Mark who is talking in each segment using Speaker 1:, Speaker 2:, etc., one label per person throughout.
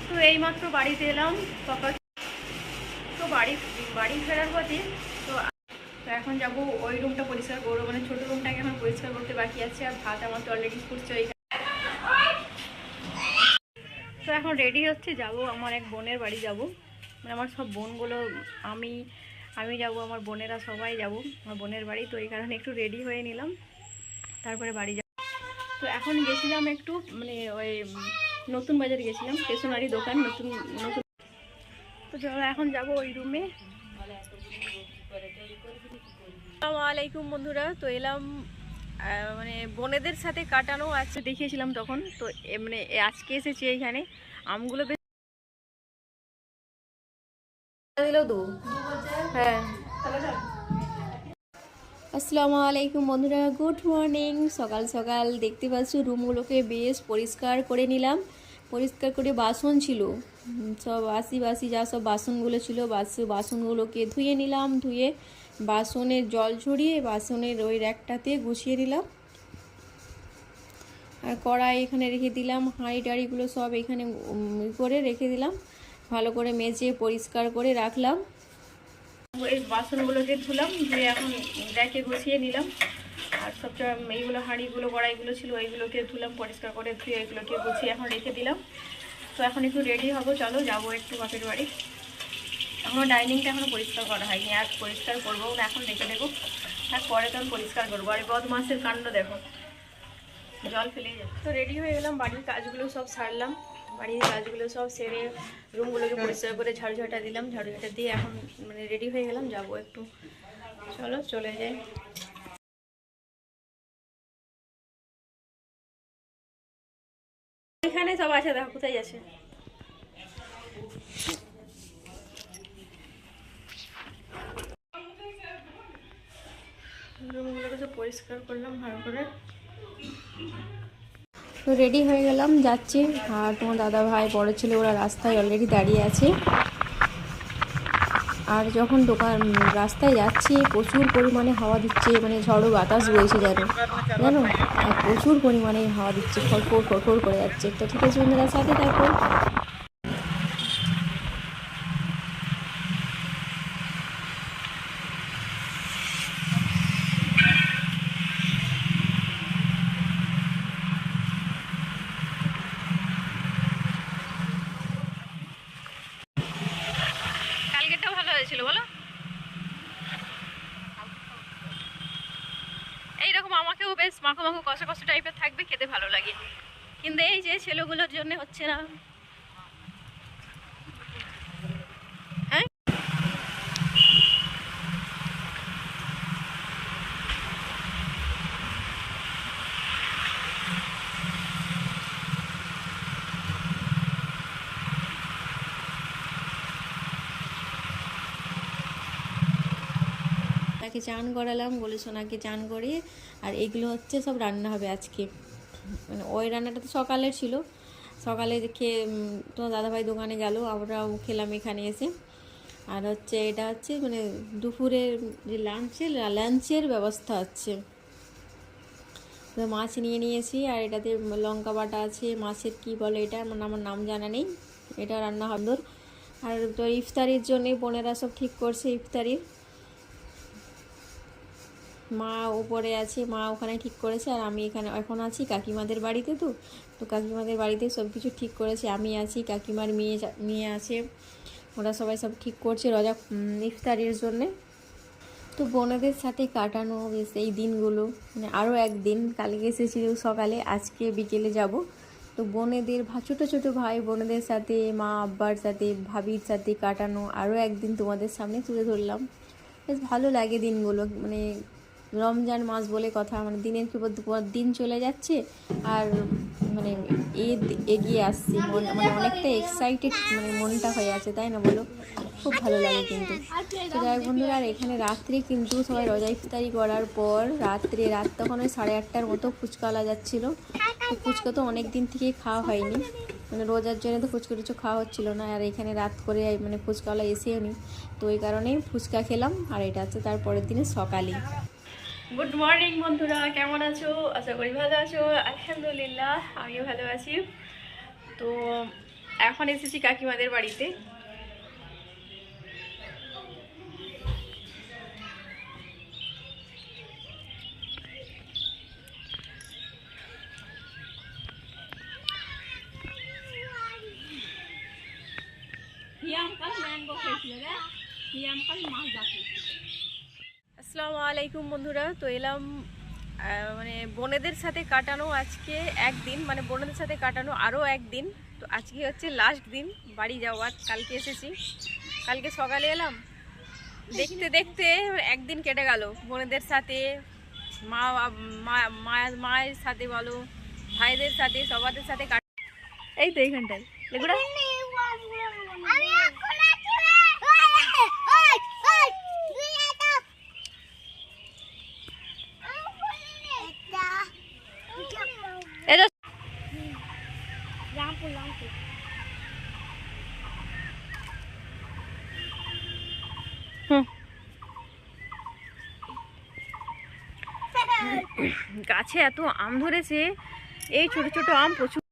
Speaker 1: তো এইমাত্র বাড়িতে এলাম, সকাল তো বাড়ি ফেরার পথে। তো তো এখন যাব ওই রুমটা পরিষ্কার করবো, মানে ছোটো রুমটাকে এখন পরিষ্কার করতে বাকি আছে। আর ভাত আমার তো অলরেডি ফুটছে ওইখানে। তো এখন রেডি হচ্ছে, যাব আমার এক বোনের বাড়ি যাব। মানে আমার সব বোনগুলো, আমি আমি যাব, আমার বোনেরা সবাই যাব আমার বোনের বাড়ি। তো এই কারণে একটু রেডি হয়ে নিলাম, তারপরে বাড়ি যাব। তো এখন গেছিলাম একটু, মানে ওই নতুন বাজারে গেছিলাম, স্টেশনারি দোকান নতুন নতুন। তো চলো এখন যাব ওই রুমে। আসসালামু আলাইকুম বন্ধুরা, তো এলাম মানে বোনেদের সাথে কাটানো আছে, দেখিয়েছিলাম তখন। তো মানে আজকে এসেছি এইখানে আমগুলো বেশ দিল তো। হ্যাঁ, আসসালামু আলাইকুম বন্ধুরা, গুড মর্নিং। সকাল সকাল দেখতে পাচ্ছ রুমগুলোকে বেশ পরিষ্কার করে নিলাম। পরিষ্কার করে বাসন ছিল সব বাসি বাসি, যা সব বাসনগুলো ছিল বাসনগুলোকে ধুয়ে নিলাম। ধুয়ে বাসনের জল ঝরিয়ে বাসনের ওই র্যাকটাতে গুছিয়ে নিলাম। আর কড়াই এখানে রেখে দিলাম, হাঁড়ি টাড়িগুলো সব এখানে করে রেখে দিলাম, ভালো করে মেজে পরিষ্কার করে রাখলাম। এই বাসনগুলোকে ধুলাম, ধুয়ে এখন র্যাকে গুছিয়ে নিলাম। আর সবটা এইগুলো হাঁড়িগুলো কড়াইগুলো ছিল ওইগুলোকে ধুলাম, পরিষ্কার করে ধুয়ে এগুলোকে গুছিয়ে এখন রেখে দিলাম। তো এখন একটু রেডি হবো, চলো যাবো একটু বাপের বাড়ি। এখনও ডাইনিংটা এখনও পরিষ্কার করা হয়নি, আর পরিষ্কার করবো না, এখন রেখে দেবো, তারপরে তখন পরিষ্কার করবো। আর বদমাসের কাণ্ড দেখো, জল ফেলেই যাবে। তো রেডি হয়ে গেলাম, বাড়ির কাজগুলো সব সারলাম, বাড়ির কাজগুলো সব সেরে রুমগুলোকে পরিষ্কার করে ঝাড়ুঝাঁটা দিলাম, ঝাড়ুঝাঁটা দিয়ে এখন মানে রেডি হয়ে গেলাম, যাবো একটু। চলো চলে যাই। এখানে সব আছে, দেখো কোথায় আছে। রুমগুলোকে সব পরিষ্কার করলাম ভালো করে। তো রেডি হয়ে গেলাম, যাচ্ছি। আর তোমার দাদা ভাই বড় ছেলে ওরা রাস্তায় অলরেডি দাঁড়িয়ে আছে। আর যখন রাস্তায় যাচ্ছি প্রচুর পরিমাণে হাওয়া দিচ্ছে, মানে ঝড়ো বাতাস বইছে জানো জানো, আর প্রচুর পরিমাণে হাওয়া দিচ্ছে, ফটফট ফটফট করে যাচ্ছে। তো ঠিক আছে বন্ধুরা, সাথে থাকো। কালকেরটাও ভালো হয়েছিল বলো, এইরকম আমাকেও বেশ মাখো মাখো কষা কষা টাইপের থাকবে, খেতে ভালো লাগে। কিন্তু এই যে ছেলেগুলোর জন্য হচ্ছে না। হ্যাঁ, তাকে চান করালাম, বলে সোনাকে চান করিয়ে। আর এগুলো হচ্ছে সব রান্না হবে আজকে, মানে ওই রান্নাটা তো সকালের ছিল, সকালে খেয়ে তোমার দাদাভাই দোকানে গেল, আমরাও খেলাম এখানে এসে। আর হচ্ছে এটা হচ্ছে মানে দুপুরের যে লাঞ্চের ব্যবস্থা হচ্ছে। তো মাছ নিয়ে নিয়েছি, আর এটাতে লঙ্কা বাটা আছে, মাছের কি বলে এটা, আমার নাম জানা নেই। এটা রান্না হবে। আর তো ইফতারির জন্যে বোনেরা সব ঠিক করছে ইফতারির। মা উপরে আছে, মা ওখানে ঠিক করেছে, আর আমি এখানে এখন আছি কাকিমাদের বাড়িতে। তো তো কাকিমাদের বাড়িতে সব কিছু ঠিক করেছে, আমি আছি, কাকিমার মেয়ে আছে, ওরা সবাই সব ঠিক করছে ইফতারির জন্যে। তো বোনেদের সাথে কাটানো বেশ এই দিনগুলো, মানে আরও একদিন, কালকে এসেছিল সকালে, আজকে বিকেলে যাব। তো বোনেদের ছোটো ছোটো ভাই বোনেদের সাথে, মা আব্বার সাথে, ভাবির সাথে কাটানো আরও একদিন তোমাদের সামনে তুলে ধরলাম। বেশ ভালো লাগে দিনগুলো, মানে রমজান মাস বলে কথা, মানে দিনের পর দিন চলে যাচ্ছে, আর মানে ঈদ এগিয়ে আসছে, মানে অনেকটা এক্সাইটেড, মানে মনটা হয়ে আছে, তাই না বলো? খুব ভালো লাগে কিন্তু। তো যাই বন্ধুরা, আর এখানে রাত্রে কিন্তু সবাই রোজা ইফতারি করার পর রাত তখন ওই 8:30টার মতো ফুচকাওয়ালা যাচ্ছিলো। তো ফুচকা তো অনেক দিন থেকেই খাওয়া হয়নি, মানে রোজার জন্য তো ফুচকা টুচকা খাওয়া হচ্ছিলো না। আর এখানে রাত করে মানে ফুচকাওয়ালা এসেও নি, তো ওই কারণেই ফুচকা খেলাম। আর এটা হচ্ছে তারপরের দিনে সকালে। গুড মর্নিং বন্ধুরা, কেমন আছো? আশা করি ভালো আছো। আলহামদুলিল্লাহ আমিও ভালো আছি। তো এখন এসেছি কাকিমাদের বাড়িতে। আসসালামু আলাইকুম বন্ধুরা। তো এলাম মানে বোনেদের সাথে কাটানো আজকে একদিন, মানে বোনেদের সাথে কাটানো আরও একদিন। তো আজকে হচ্ছে লাস্ট দিন বাড়ি যাওয়ার। কালকে এসেছি, কালকে সকালে এলাম, দেখতে দেখতে একদিন কেটে গেল বোনেদের সাথে, মায়ের সাথে বলো, ভাইদের সাথে, সবাদের সাথে এই তো এইখানটায় লেগুড়া। গাছে এত আম ধরেছে, এই ছোট ছোট আম প্রচুর,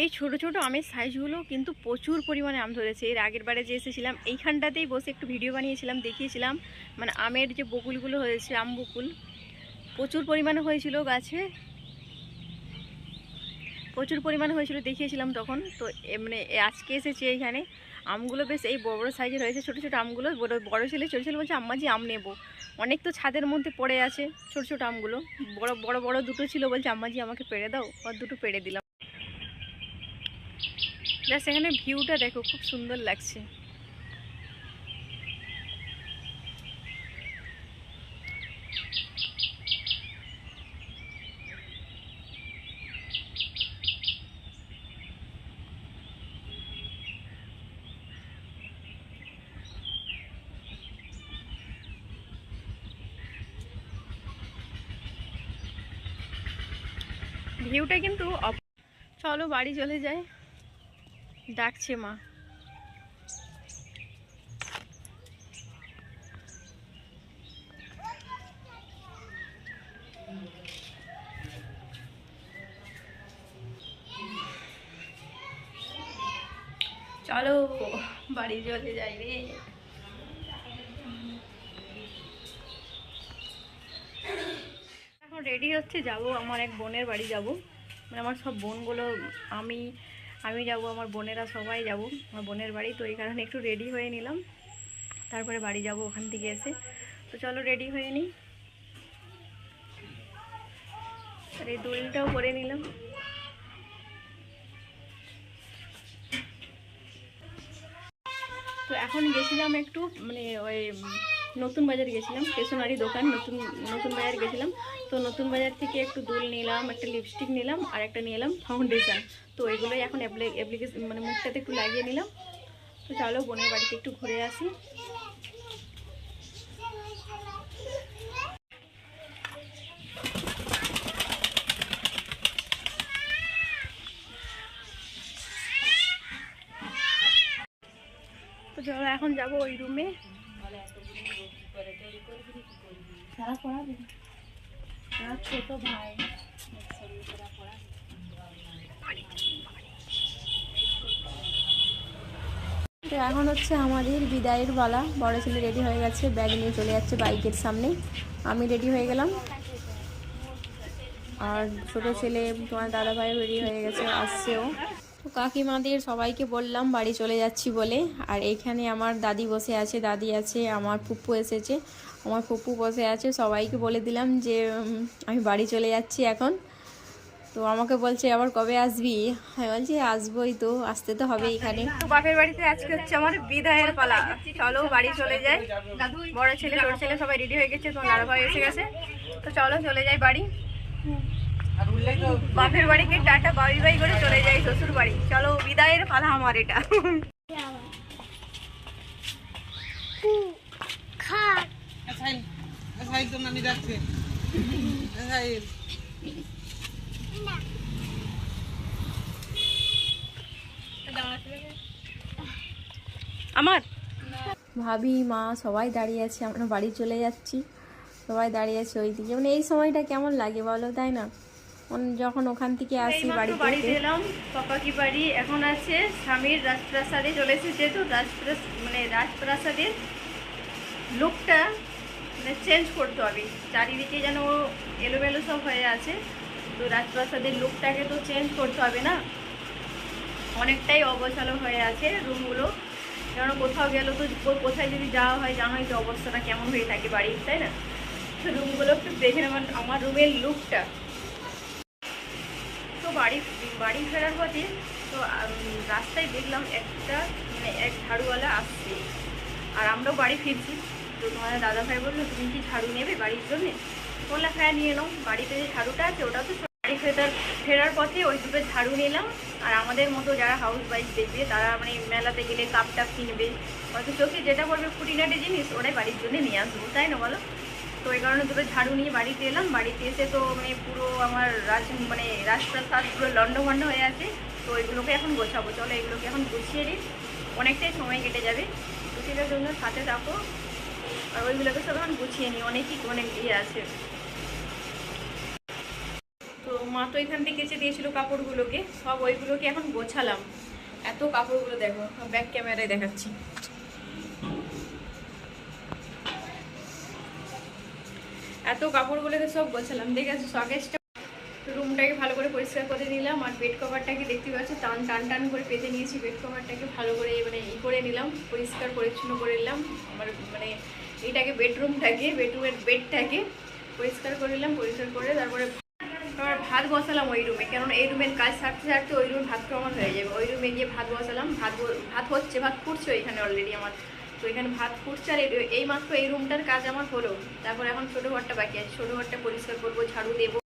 Speaker 1: এই ছোট ছোট আমের সাইজগুলো কিন্তু প্রচুর পরিমাণে আম ধরেছে। এর আগের বারে যে এসেছিলাম এইখানটাতেই বসে একটু ভিডিও বানিয়েছিলাম, দেখিয়েছিলাম মানে আমের যে বকুলগুলো হয়েছে, আম বকুল প্রচুর পরিমাণে হয়েছিল গাছে, প্রচুর পরিমাণে হয়েছিল, দেখিয়েছিলাম তখন। তো মানে আজকে এসেছি এইখানে, আমগুলো বেশ এই বড় বড় সাইজের হয়েছে। ছোটো ছোটো আমগুলো বড় ছেলে ছোটো ছেলে বলছে আম্মাজি আম নেবো। অনেক তো ছাদের মধ্যে পড়ে আছে ছোটো ছোটো আমগুলো, বড় বড় বড় দুটো ছিল, বলছে আম্মাজি আমাকে পেড়ে দাও, আর দুটো পেড়ে দিলাম। জাস্ট এখানে ভিউটা দেখো, খুব সুন্দর লাগছে। ভিউটা কিন্তু চলো বাড়ি চলে যায়, ডাকছে মা। চলো বাড়ি চলে যাই রে। এখন রেডি হচ্ছে, যাব আমার এক বোনের বাড়ি যাব, মানে আমার সব বোনগুলো, আমি যাব, আমার বোনেরা সবাই যাব আমার বোনের বাড়ি। তো এই কারণে একটু রেডি হয়ে নিলাম, তারপরে বাড়ি যাব ওখান থেকে এসে। তো চলো রেডি হয়ে নিই, আর এই দুলটাও করে নিলাম। তো এখন গেছিলাম একটু মানে ওই নতুন বাজার গেছিলাম, স্টেশনারি দোকান, নতুন বাজার গেছিলাম। তো নতুন বাজার থেকে একটু দুল নিলাম, একটা লিপস্টিক নিলাম, আর একটা নিলাম ফাউন্ডেশন। তো এগুলোই এখন অ্যাপ্লিকেশন মানে মুখটাতে একটু লাগিয়ে নিলাম। তো চলো বোনের বাড়িতে একটু ঘুরে আসি। তো চলো এখন যাবো ওই রুমে। ছোট ভাই তো এখন হচ্ছে আমাদের বিদায়ের পালা। বড় ছেলে রেডি হয়ে গেছে, ব্যাগ নিয়ে চলে যাচ্ছে বাইকের সামনে, আমি রেডি হয়ে গেলাম, আর ছোট ছেলে তোমার দাদা ভাই রেডি হয়ে গেছে, আসছেও। তো কাকিমাদের সবাইকে বললাম বাড়ি চলে যাচ্ছি বলে। আর এইখানে আমার দাদি বসে আছে, দাদি আছে, আমার ফুপ্পু এসেছে, আমার ফুপ্পু বসে আছে, সবাইকে বলে দিলাম যে আমি বাড়ি চলে যাচ্ছি এখন। তো আমাকে বলছে আবার কবে আসবি, আমি বলছি আসবোই, তো আসতে তো হবে এখানে। তো বাপের বাড়িতে আজকে হচ্ছে আমার বিদায়ের পালা, চলো বাড়ি চলে যাই। বড় ছেলে ছোট ছেলে সবাই রেডি হয়ে গেছে, তো দাদা ভাই এসে গেছে, তো চলো চলে যাই বাড়ি। বাপের বাড়িকে টাটা বাই বাই করে চলে যাই শ্বশুর বাড়ি। চলো বিদায়ের পালা আমার এটা। আমার ভাবি মা সবাই দাঁড়িয়ে আছে, আমরা বাড়ি চলে যাচ্ছি, সবাই দাঁড়িয়ে আছে ওই দিকে। মানে এই সময়টা কেমন লাগে বলো, তাই না? যখন ওখান থেকে আসি
Speaker 2: বাড়িতে এলাম পাপাকি বাড়ি। এখন আছে স্বামীর রাজপ্রাসাদে চলে এসেছে, তো রাজপ্রাসাদের লুকটা মানে চেঞ্জ করতে হবে, চারিদিকে যেন এলোমেলো সব হয়ে আছে, তো রাজপ্রাসাদের লুকটাকে তো চেঞ্জ করতে হবে না, অনেকটাই অগোছালো হয়ে আছে রুমগুলো। কারণ কোথাও গেলে তো কোথায় যদি যাওয়া হয় জানোই তো অবস্থাটা কেমন হয়ে থাকে বাড়ির, তাই না? তো রুমগুলো একটু দেখে নেবেন, আমার রুমের লুকটা। তো বাড়ি ফেরার পথে তো রাস্তায় দেখলাম একটা মানে এক ঝাড়ুওয়ালা আসছে, আর আমরাও বাড়ি ফিরছি। তো তোমাদের দাদাভাই বললো তুমি কি ঝাড়ু নেবে বাড়ির জন্যে? বললাম হ্যাঁ নিয়ে নাও, বাড়িতে যে ঝাড়ুটা আছে ওটা তো বাড়ি ফেরার পথে ওই দুটো ঝাড়ু নিলাম। আর আমাদের মতো যারা হাউস ওয়াইফ দেখবে তারা মানে মেলাতে গেলে কাপ টাপ কিনবে, হয়তো চোখে যেটা পড়বে খুঁটিনাটি জিনিস ওটাই বাড়ির জন্য নিয়ে আসবো, তাই না বলো? তো এই কারণে দুটো ঝাড়ু নিয়ে বাড়িতে এলাম। বাড়িতে এসে তো মানে পুরো আমার রাজপ্রাসাদ পুরো লণ্ডভণ্ড হয়ে আছে, তো ওইগুলোকে এখন গোছাবো। চলো এগুলোকে এখন গুছিয়ে নিই, অনেকটাই সময় কেটে যাবে, তো সেটার জন্য সাথে থাকো। আর ওইগুলোকে সব এখন গুছিয়ে নিই, অনেক ইয়ে আছে। তো মা তো এখান থেকে কেচে দিয়েছিল কাপড়গুলোকে, সব ওইগুলোকে এখন গোছালাম। এত কাপড়গুলো দেখো, ব্যাক ক্যামেরায় দেখাচ্ছি। এত কাপড়গুলোকে সব গোছালাম, দেখে শকেজটা। রুমটাকে ভালো করে পরিষ্কার করে নিলাম, আর বেড কভারটাকে দেখতে পাচ্ছি টান টান করে পেতে নিয়েছি। বেড কভারটাকে ভালো করে মানে করে নিলাম, পরিষ্কার পরিচ্ছন্ন করে নিলাম। আমার মানে এইটাকে বেডরুমের বেডটাকে পরিষ্কার করে নিলাম। পরিষ্কার করে তারপরে আবার ভাত বসালাম ওই রুমে, কারণ এই রুমের কাজ সারতে ওই রুমে ভাতটা আমার হয়ে যাবে। ওই রুমে গিয়ে ভাত বসালাম, ভাত ফুটছে ওইখানে অলরেডি আমার। তো এখানে ভাত ফুটছে, আর এই মাত্র এই রুমটার কাজ আমার হলো। তারপর এখন ছোটো ঘরটা বাকি আছে, ছোটো ঘরটা পরিষ্কার করবো, ঝাড়ু দেবো।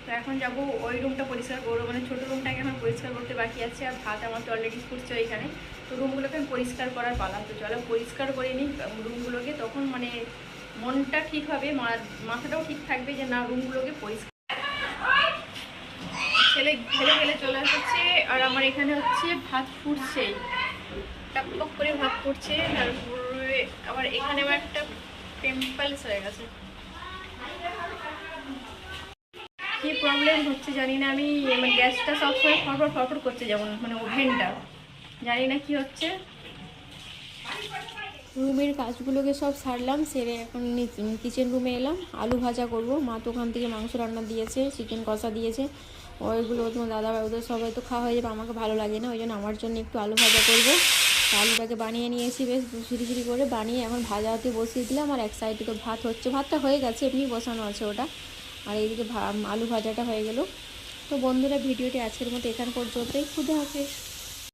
Speaker 2: তো এখন যাবো ওই রুমটা পরিষ্কার করবো, মানে ছোটো রুমটাকে এখন পরিষ্কার করতে বাকি আছে। আর ভাত আমার তো অলরেডি ফুটছে ওইখানে, তো রুমগুলোকে আমি পরিষ্কার করার পালাম। তো চলো পরিষ্কার করে নিই রুমগুলোকে, তখন মানে মনটা ঠিক হবে, মাথাটাও ঠিক থাকবে যে না রুমগুলোকে পরিষ্কার। ছেলে খেলে চলে আসছে, আর আমার এখানে হচ্ছে ভাত ফুটছে, টক করে ভাত ফুটছে। তারপরে আবার এখানে আমার একটা পিম্পলস হয়ে গেছে, কি প্রবলেম হচ্ছে জানি না। আমি মানে গ্যাসটা সবসময় ফটফট করছে, যেমন মানে ওভেনটা, জানি না কি হচ্ছে।
Speaker 1: রুমের কাজগুলোকে সব সারলাম, সেরে এখন কিচেন রুমে এলাম। আলু ভাজা করব, মা তো ওখান থেকে মাংস রান্না দিয়েছে, চিকেন কষা দিয়েছে। ওইগুলো তোমার দাদাভাই ওদের সবাই তো খাওয়া হয়ে যাবে, আমাকে ভালো লাগে না, ওই জন্য আমার জন্য একটু আলু ভাজা করব। আলুটাকে বানিয়ে নিয়েছি বেশ ঝুড়ি করে, বানিয়ে এখন ভাজা হতে বসিয়ে দিলাম। আর এক সাইডে তো ভাত হচ্ছে, ভাতটা হয়ে গেছে এমনি বসানো আছে ওটা, আর এইদিকে আলু ভাজাটা হয়ে গেল। তো বন্ধুরা ভিডিওটি আজকের মতো এখান পর্যন্তই, খুদা হাফেজ।